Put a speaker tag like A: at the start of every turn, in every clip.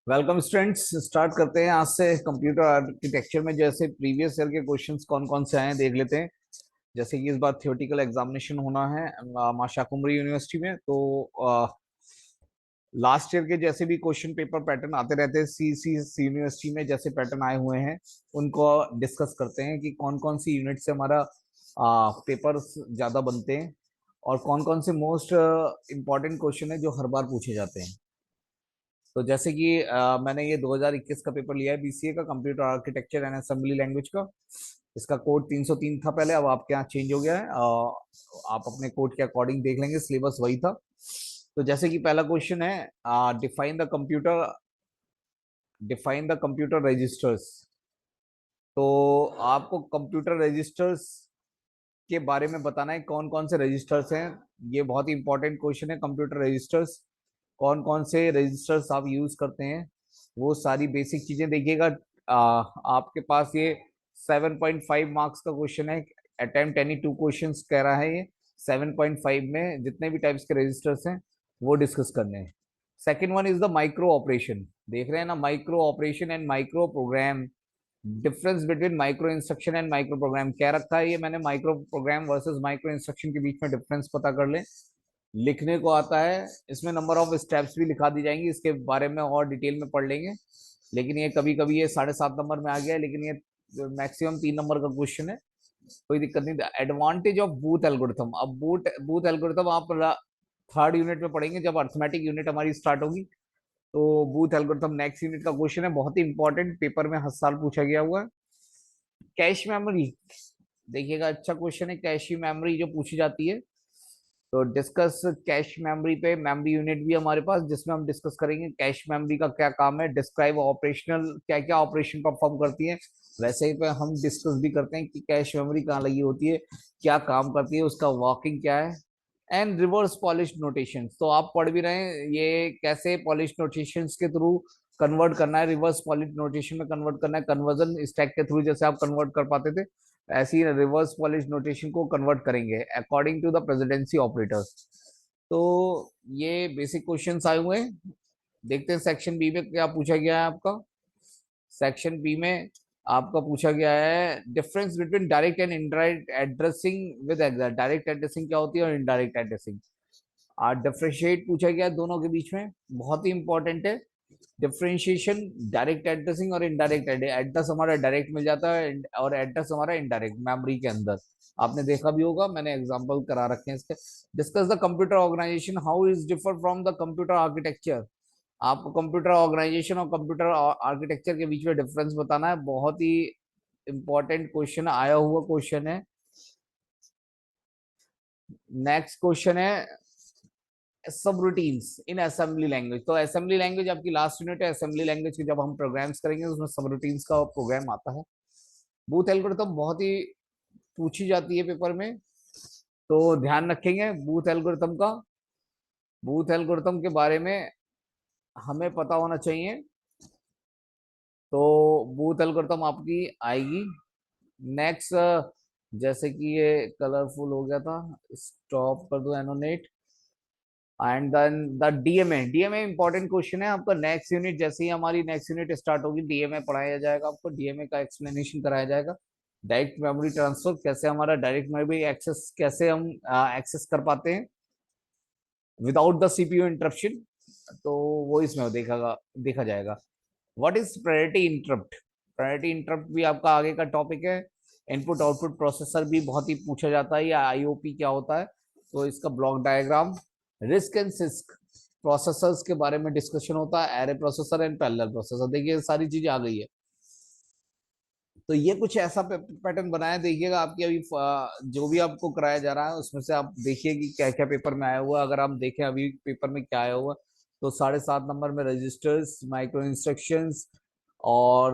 A: Welcome students. Start करते हैं आज से कंप्यूटर आर्किटेक्चर में जैसे प्रीवियस ईयर के क्वेश्चंस कौन कौन से आए हैं देख लेते हैं। जैसे कि इस बार थियोरेटिकल एग्जामिनेशन होना है माशा कुमरी यूनिवर्सिटी में, तो लास्ट ईयर के जैसे भी क्वेश्चन पेपर पैटर्न आते रहते हैं सी यूनिवर्सिटी में, जैसे पैटर्न आए हुए हैं उनको डिस्कस करते हैं कि कौन कौन सी यूनिट से हमारा पेपर ज्यादा बनते हैं और कौन कौन से मोस्ट इम्पोर्टेंट क्वेश्चन है जो हर बार पूछे जाते हैं। तो जैसे कि मैंने ये 2021 का पेपर लिया है बीसीए का, computer architecture and assembly language का। इसका कोड 303 था पहले, अब आपके यहाँ चेंज हो गया है। आप अपने कोड के अकॉर्डिंग देख लेंगे, सिलेबस वही था। तो जैसे कि पहला क्वेश्चन है, डिफाइन द कंप्यूटर रजिस्टर्स। तो आपको कंप्यूटर रजिस्टर्स के बारे में बताना है, कौन कौन से रजिस्टर्स हैं। ये बहुत ही इंपॉर्टेंट क्वेश्चन है। कंप्यूटर रजिस्टर्स, कौन कौन से रजिस्टर्स आप यूज करते हैं, वो सारी बेसिक चीजें देखिएगा। आपके पास ये 7.5 मार्क्स का क्वेश्चन है। अटेम्प्ट एनी टू क्वेश्चंस कह रहा है ये। 7.5 में जितने भी टाइप्स के रजिस्टर्स हैं वो डिस्कस करने हैं। Second one is the micro operation. देख रहे हैं ना, micro operation and micro program. Difference between micro instruction and micro program क्या रखा है ये मैंने, micro program versus micro instruction के बीच में डिफरेंस पता कर ले। लिखने को आता है, इसमें नंबर ऑफ स्टेप्स भी लिखा दी जाएंगी, इसके बारे में और डिटेल में पढ़ लेंगे। लेकिन ये कभी कभी ये 7.5 नंबर में आ गया है, लेकिन ये मैक्सिमम 3 नंबर का क्वेश्चन है, कोई दिक्कत नहीं। Advantage of booth algorithm. अब बूथ बूथ एल्गोरिथम आप थर्ड यूनिट में पढ़ेंगे जब अर्थमेटिक यूनिट हमारी स्टार्ट होगी। तो बूथ एल्गोरिथम नेक्स्ट यूनिट का क्वेश्चन है, बहुत ही इंपॉर्टेंट, पेपर में हर साल पूछा गया हुआ है। कैश मेमोरी, देखिएगा अच्छा क्वेश्चन है। कैश मेमोरी जो पूछी जाती है, तो डिस्कस कैश मेमोरी पे। मेमोरी यूनिट भी हमारे पास, जिसमें हम डिस्कस करेंगे कैश मेमोरी का क्या काम है, डिस्क्राइब ऑपरेशनल, क्या क्या ऑपरेशन परफॉर्म करती है। वैसे ही पे हम डिस्कस भी करते हैं कि कैश मेमोरी कहाँ लगी होती है, क्या काम करती है, उसका वर्किंग क्या है। एंड रिवर्स पॉलिश नोटेशन, तो आप पढ़ भी रहे हैं ये कैसे पॉलिश नोटेशन के थ्रू कन्वर्ट करना है, रिवर्स पॉलिश नोटेशन में कन्वर्ट करना है, कन्वर्जन स्टैक के थ्रू जैसे आप कन्वर्ट कर पाते थे, ऐसी रिवर्स पॉलिश नोटेशन को कन्वर्ट करेंगे according to the precedency operators. तो ये बेसिक क्वेश्चंस आए हुए हैं। देखते हैं सेक्शन बी में क्या पूछा गया है आपका। सेक्शन बी में आपका पूछा गया है difference between direct and indirect addressing with exact. Direct addressing क्या होती है और इनडायरेक्ट एड्रेसिंग, डिफरेंशिएट पूछा गया है दोनों के बीच में, बहुत ही इंपॉर्टेंट है। डिफरेंशिएशन डायरेक्ट एड्रेसिंग और इनडायरेक्ट एड्रेस। हमारा डायरेक्ट मिल जाता है और एड्रेस हमारा इनडायरेक्ट मेमोरी के अंदर। आपने देखा भी होगा, मैंने एग्जांपल करा रखे हैं इसके। Discuss the computer organization, how is differ from the computer architecture. आपको कंप्यूटर ऑर्गेनाइजेशन और कंप्यूटर आर्किटेक्चर के बीच में डिफरेंस बताना है, बहुत ही इंपॉर्टेंट क्वेश्चन आया हुआ क्वेश्चन है। नेक्स्ट क्वेश्चन है सब रूटीन्स इन असेंबली लैंग्वेज। तो असेंबली लैंग्वेज आपकी लास्ट यूनिट है। असेंबली लैंग्वेज की जब हम प्रोग्राम्स करेंगे उसमें सब रूटीन्स का प्रोग्राम आता है। बूथ एल्गोरिथम बहुत ही पूछी जाती है पेपर में, तो ध्यान रखेंगे बूथ एल्गोरिथम का। बूथ एल्गोरिथम के बारे में हमें पता होना चाहिए। तो बूथ एल्गोरिथम आपकी आएगी नेक्स्ट। जैसे कि ये कलरफुल हो गया था, स्टॉप कर दो एनोनेट। And then the DMA important question है आपका। नेक्स्ट यूनिट जैसे ही हमारी नेक्स्ट यूनिट स्टार्ट होगी, डीएमए पढ़ाया जाएगा आपको, डीएमए का एक्सप्लेनेशन कराया जाएगा। डायरेक्ट मेमोरी ट्रांसफर, कैसे हमारा डायरेक्ट मेमोरी एक्सेस, कैसे हम एक्सेस कर पाते हैं विदाउट द सीपीयू इंटरप्शन, तो वो इसमें देखा जाएगा। What is priority interrupt. Priority interrupt भी आपका आगे का टॉपिक है। इनपुट आउटपुट प्रोसेसर भी बहुत ही पूछा जाता है, या आईओपी क्या होता है, तो इसका block diagram. Risk and six processors के बारे में डिस्कशन होता है, array processor and parallel processor. देखिए सारी चीजें आ गई है। तो ये कुछ ऐसा पैटर्न बनाया, देखिएगा आपकी अभी जो भी आपको कराया जा रहा है उसमें से आप देखिए कि क्या क्या पेपर में आया हुआ है। अगर हम देखें अभी पेपर में क्या आया हुआ है, तो 7.5 नंबर में रजिस्टर्स, माइक्रो इंस्ट्रक्शंस और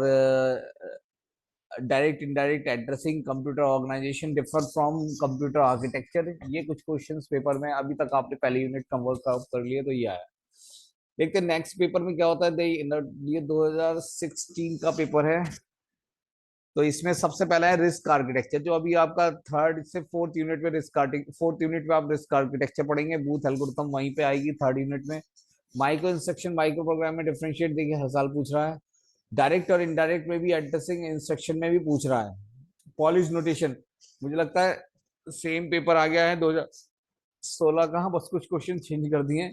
A: direct indirect addressing, computer organization differ from computer architecture. ये कुछ क्वेश्चंस पेपर में अभी तक आपने पहली यूनिट का वर्कआउट कर लिया, तो ये आया। देखते हैं नेक्स्ट पेपर में क्या होता है। ये 2016 का पेपर है। तो इसमें सबसे पहला है रिस्क आर्किटेक्चर, जो अभी आपका थर्ड से फोर्थ यूनिट में फोर्थ यूनिट में आप रिस्क आर्किटेक्चर पढ़ेंगे। बूथ एल्गोरिथम वहीं पे आएगी थर्ड यूनिट में। माइक्रो इंस्ट्रक्शन माइक्रो प्रोग्राम में डिफरेंशिएट देखिए हर साल पूछ रहा है। डायरेक्ट और इनडायरेक्ट में भी एड्रेसिंग इंस्ट्रक्शन में भी पूछ रहा है। पॉलिश नोटेशन मुझे लगता है सेम पेपर आ गया है 2016 का, बस कुछ क्वेश्चन चेंज कर दिए।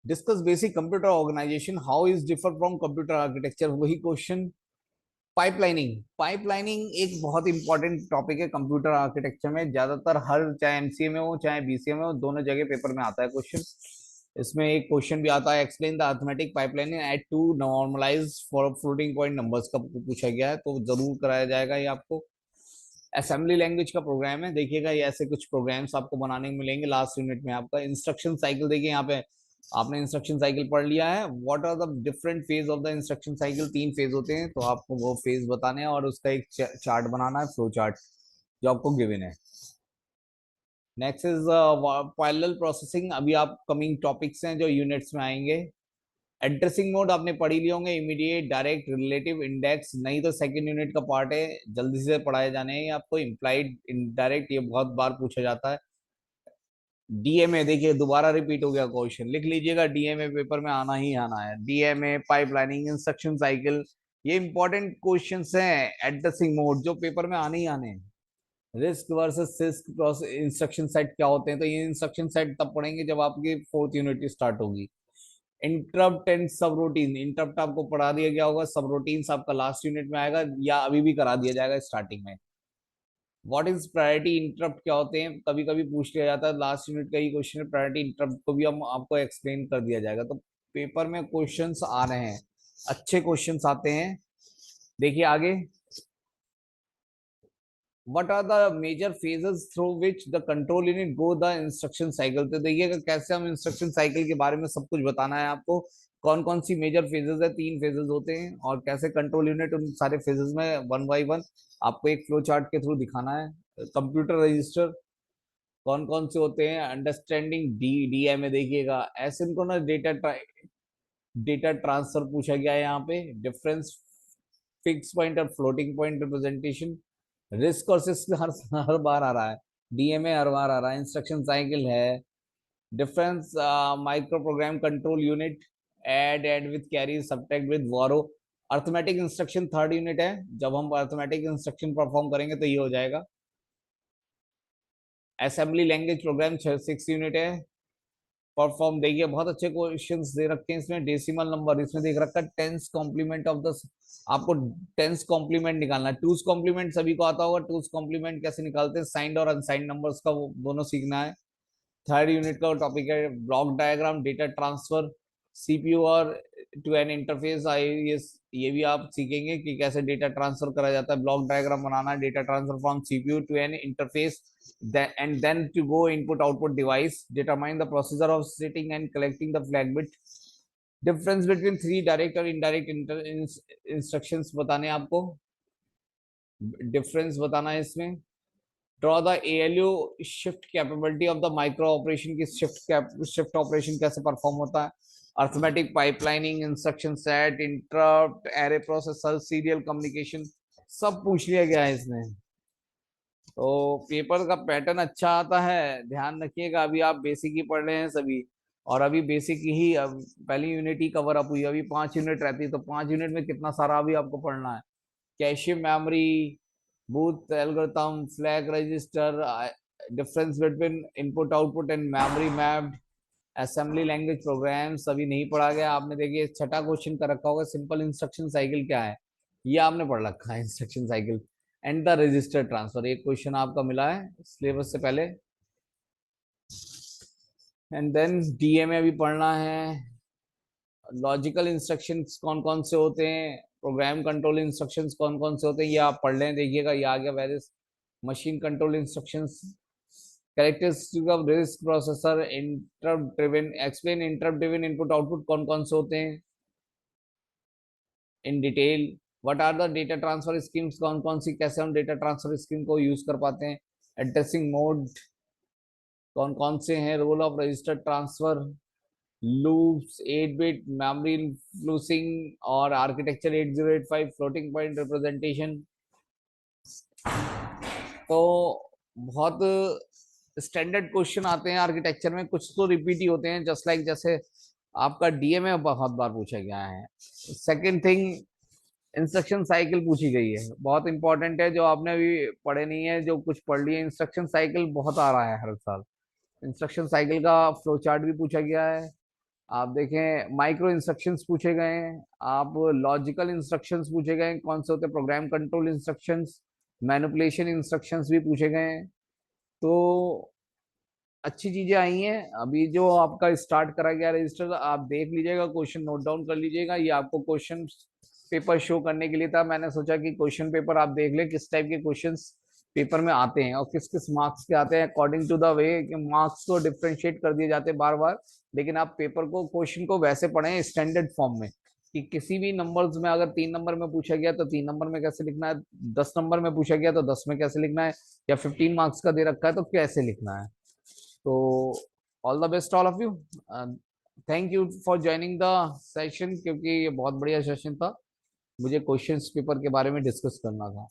A: Discuss basic computer organization, how is differ from computer architecture, वही क्वेश्चन। पाइपलाइनिंग, पाइपलाइनिंग एक बहुत इंपॉर्टेंट टॉपिक है कंप्यूटर आर्किटेक्चर में, ज्यादातर हर चाहे एमसीए में हो चाहे बीसीए में हो दोनों जगह पेपर में आता है क्वेश्चन। इसमें एक क्वेश्चन भी आता है, explain the arithmetic pipelining at to normalize for floating point numbers का पूछा गया है, तो जरूर कराया जाएगा ये आपको। असेंबली लैंग्वेज का प्रोग्राम है, देखिएगा ये ऐसे कुछ प्रोग्राम्स आपको बनाने को मिलेंगे लास्ट यूनिट में। आपका इंस्ट्रक्शन साइकिल देखिए यहाँ पे आपने इंस्ट्रक्शन साइकिल पढ़ लिया है। What are the different phase of the instruction cycle, 3 phase होते हैं, तो आपको वो फेज बताने हैं और उसका एक चार्ट बनाना है, फ्लो चार्ट जो आपको गिवन है। नेक्स्ट इज पैरेलल प्रोसेसिंग, अभी आप कमिंग टॉपिक्स हैं जो यूनिट्स में आएंगे। एड्रेसिंग मोड आपने पढ़ी लिए होंगे, इमीडिएट, डायरेक्ट, रिलेटिव, इंडेक्स, नहीं तो सेकंड यूनिट का पार्ट है, जल्दी से पढ़ाए जाने हैं आपको। इम्प्लाइड, इनडायरेक्ट, ये बहुत बार पूछा जाता है। डीएमए देखिए दोबारा रिपीट हो गया क्वेश्चन, लिख लीजिएगा, डीएमए पेपर में आना ही आना है। डीएमए, पाइपलाइनिंग, इंस्ट्रक्शन साइकिल, ये इंपॉर्टेंट क्वेश्चंस हैं। एड्रेसिंग मोड जो पेपर में आने ही आने हैं। Risk versus six instruction set क्या होते हैं, तो ये इंस्ट्रक्शन सेट तब पढ़ेंगे जब आपकी 4th यूनिट स्टार्ट होगी। इंटरप्ट एंड सब रूटीन, इंटरप्ट आपको पढ़ा दिया गया होगा, सब रूटीन आपका लास्ट यूनिट में आएगा या अभी भी करा दिया जाएगा स्टार्टिंग में। व्हाट इज प्रायोरिटी इंटरप्ट क्या होते हैं, कभी कभी पूछ लिया जाता है, लास्ट यूनिट का ही क्वेश्चन है। प्रायोरिटी इंटरप्ट को भी हम आपको एक्सप्लेन कर दिया जाएगा, तो पेपर में क्वेश्चंस आ रहे हैं, अच्छे क्वेश्चंस आते हैं। देखिए आगे, what are the major phases through which the control unit go the instruction cycle, तो देखिएगा कैसे हम इंस्ट्रक्शन साइकिल के बारे में सब कुछ बताना है आपको। कौन कौन सी मेजर फेजेस है, 3 फेजेस होते हैं, और कैसे कंट्रोल यूनिट उन सारे फेजेस में वन बाय वन आपको एक फ्लो चार्ट के थ्रू दिखाना है। कंप्यूटर रजिस्टर कौन कौन से होते हैं, अंडरस्टैंडिंग डीएमए देखिएगा। एसिंक्रोनस डेटा ट्रांसफर पूछा गया है यहाँ पे। डिफरेंस फिक्स पॉइंट और फ्लोटिंग पॉइंट रिप्रेजेंटेशन। रिस्क और सिस्क हर हर बार आ रहा है, डीएमए हर बार आ रहा है, इंस्ट्रक्शन साइकिल है। Difference micro program control unit, add with carry, subtract with borrow. Arithmetic instruction 3rd unit है, जब हम अर्थमेटिक इंस्ट्रक्शन परफॉर्म करेंगे तो ये हो जाएगा। असेंबली लैंग्वेज प्रोग्राम 6 यूनिट है। परफॉर्म देखिए बहुत अच्छे क्वेश्चंस दे रखे हैं इसमें। डेसिमल नंबर इसमें देख रखा है, टेंस कॉम्प्लीमेंट ऑफ द, आपको टेंस कॉम्प्लीमेंट निकालना है। टूस कॉम्प्लीमेंट सभी को आता होगा, टूस कॉम्प्लीमेंट कैसे निकालते हैं, साइंड और अनसाइंड नंबर्स का वो दोनों सीखना है। 3rd यूनिट का टॉपिक है block diagram, data transfer, CPU और टू एन इंटरफेस। ये भी आप सीखेंगे कि कैसे डेटा ट्रांसफर करा जाता है, ब्लॉक डायग्राम बनाना है, data transfer from CPU to an interface and then to go input output device, determine the procedure of setting and collecting the flag bit। Difference between 3 direct और indirect instructions बताने आपको, difference बताना है इसमें। Draw the ALU shift capability of the micro operation की shift operation कैसे perform होता है। Arithmetic, pipelining, instruction set, interrupt, array processor, serial communication, सब पूछ लिया गया है इसमें। तो पेपर का पैटर्न अच्छा आता है, ध्यान रखिएगा। अभी आप बेसिक ही पढ़ रहे हैं सभी, और अभी बेसिक ही अब पहली यूनिट ही कवर अप हुई, अभी 5 यूनिट रहती है, तो 5 यूनिट में कितना सारा अभी आपको पढ़ना है। Cache memory, booth algorithm, flag register, difference between input output and memory mapped, assembly language program सभी नहीं पढ़ा गया आपने। देखिए 6ठा क्वेश्चन का रखा होगा, सिंपल इंस्ट्रक्शन साइकिल क्या है, ये आपने पढ़ रखा है instruction cycle. And the register transfer एक क्वेश्चन आपका मिला है सिलेबस से पहले। एंड देन डीएमए भी पढ़ना है। लॉजिकल इंस्ट्रक्शंस कौन कौन से होते हैं, प्रोग्राम कंट्रोल इंस्ट्रक्शंस कौन कौन से होते हैं, ये आप पढ़ लें, देखिएगा ये आ गया। Various machine control instructions, characteristic of RISC processor, interrupt driven, explain interrupt driven input output कौन कौन से होते हैं in detail. What are the data transfer schemes, कौन कौन सी, कैसे हम डेटा ट्रांसफर स्कीम को यूज कर पाते हैं। एड्रेसिंग मोड कौन कौन से हैं, role of register transfer, loops, 8 bit memory flushing और आर्किटेक्चर 8085, फ्लोटिंग पॉइंट रिप्रेजेंटेशन। तो बहुत स्टैंडर्ड क्वेश्चन आते हैं आर्किटेक्चर में, कुछ तो रिपीट ही होते हैं, जस्ट लाइक जैसे आपका डीए में बहुत बार पूछा गया है। सेकंड थिंग, इंस्ट्रक्शन साइकिल पूछी गई है, बहुत इंपॉर्टेंट है, जो आपने अभी पढ़े नहीं है, जो कुछ पढ़ लिए। इंस्ट्रक्शन साइकिल बहुत आ रहा है हर साल। इंस्ट्रक्शन साइकिल का फ्लो चार्ट भी पूछा गया है। आप देखें, माइक्रो इंस्ट्रक्शंस पूछे गए हैं, आप लॉजिकल इंस्ट्रक्शंस पूछे गए हैं, कौन से होते हैं, program control instructions, manipulation instructions भी पूछे गए हैं। तो अच्छी चीजें आई हैं। अभी जो आपका स्टार्ट करा गया रजिस्टर, आप देख लीजिएगा, क्वेश्चन नोट डाउन कर लीजिएगा। ये आपको क्वेश्चन पेपर शो करने के लिए था। मैंने सोचा कि क्वेश्चन पेपर आप देख ले, किस टाइप के क्वेश्चंस पेपर में आते हैं और किस किस मार्क्स के आते हैं, अकॉर्डिंग टू द वे कि मार्क्स तो डिफ्रेंशिएट कर दिए जाते हैं बार बार, लेकिन आप पेपर को, क्वेश्चन को वैसे पढ़ें स्टैंडर्ड फॉर्म में, कि किसी भी नंबर्स में अगर 3 नंबर में पूछा गया तो 3 नंबर में कैसे लिखना है, 10 नंबर में पूछा गया तो 10 में कैसे लिखना है, या 15 मार्क्स का दे रखा है तो कैसे लिखना है। तो all the best all of you. Thank you for joining the session, क्योंकि ये बहुत बढ़िया सेशन था। मुझे क्वेश्चंस पेपर के बारे में डिस्कस करना था।